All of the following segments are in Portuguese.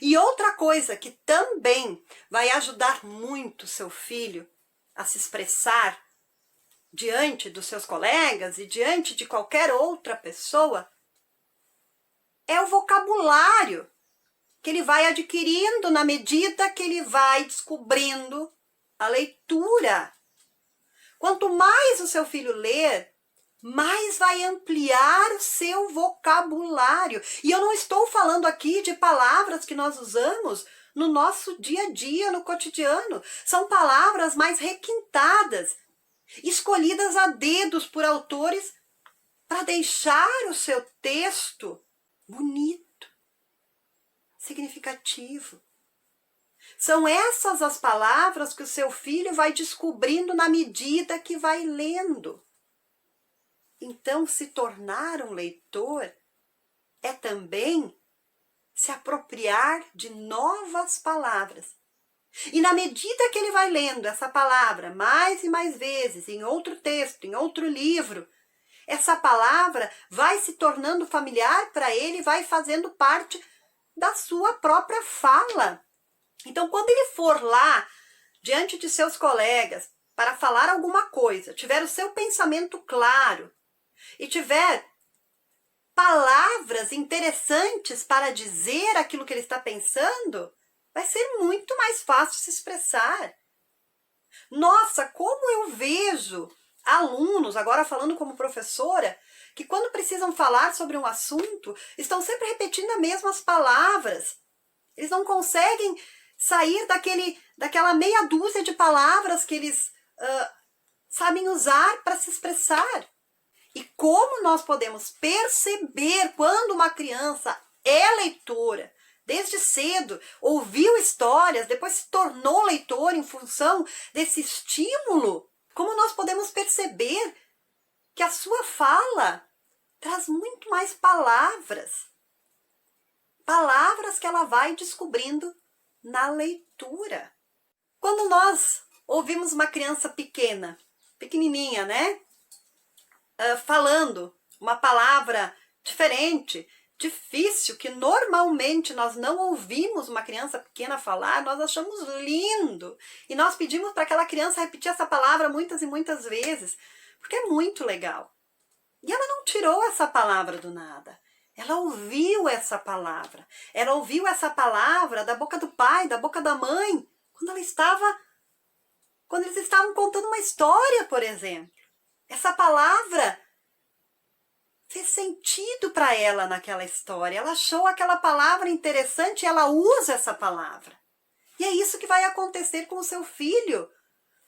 E outra coisa que também vai ajudar muito seu filho a se expressar diante dos seus colegas e diante de qualquer outra pessoa é o vocabulário que ele vai adquirindo na medida que ele vai descobrindo a leitura. Quanto mais o seu filho ler, mais vai ampliar o seu vocabulário. E eu não estou falando aqui de palavras que nós usamos no nosso dia a dia, no cotidiano. São palavras mais requintadas, escolhidas a dedos por autores para deixar o seu texto bonito, significativo. São essas as palavras que o seu filho vai descobrindo na medida que vai lendo. Então, se tornar um leitor é também se apropriar de novas palavras. E na medida que ele vai lendo essa palavra mais e mais vezes, em outro texto, em outro livro, essa palavra vai se tornando familiar para ele, vai fazendo parte da sua própria fala. Então, quando ele for lá, diante de seus colegas, para falar alguma coisa, tiver o seu pensamento claro e tiver palavras interessantes para dizer aquilo que ele está pensando, vai ser muito mais fácil se expressar. Nossa, como eu vejo alunos, agora falando como professora, que quando precisam falar sobre um assunto, estão sempre repetindo as mesmas palavras. Eles não conseguem sair daquela meia dúzia de palavras que eles sabem usar para se expressar. E como nós podemos perceber quando uma criança é leitora, desde cedo, ouviu histórias, depois se tornou leitor em função desse estímulo, como nós podemos perceber que a sua fala traz muito mais palavras. Palavras que ela vai descobrindo na leitura. Quando nós ouvimos uma criança pequena, pequenininha, né? Falando uma palavra diferente, difícil, que normalmente nós não ouvimos uma criança pequena falar, nós achamos lindo. E nós pedimos para aquela criança repetir essa palavra muitas e muitas vezes, porque é muito legal. E ela não tirou essa palavra do nada. Ela ouviu essa palavra. Ela ouviu essa palavra da boca do pai, da boca da mãe, quando eles estavam contando uma história, por exemplo. Essa palavra fez sentido para ela naquela história. Ela achou aquela palavra interessante e ela usa essa palavra. E é isso que vai acontecer com o seu filho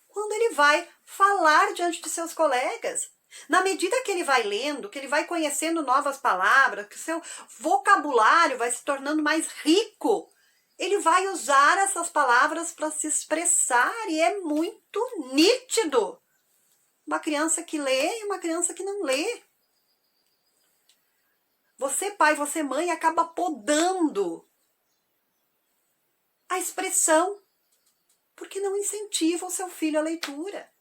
quando ele vai falar diante de seus colegas. Na medida que ele vai lendo, que ele vai conhecendo novas palavras, que o seu vocabulário vai se tornando mais rico, ele vai usar essas palavras para se expressar e é muito nítido. Uma criança que lê e uma criança que não lê. Você, pai, você, mãe, acaba podando a expressão, porque não incentiva o seu filho à leitura.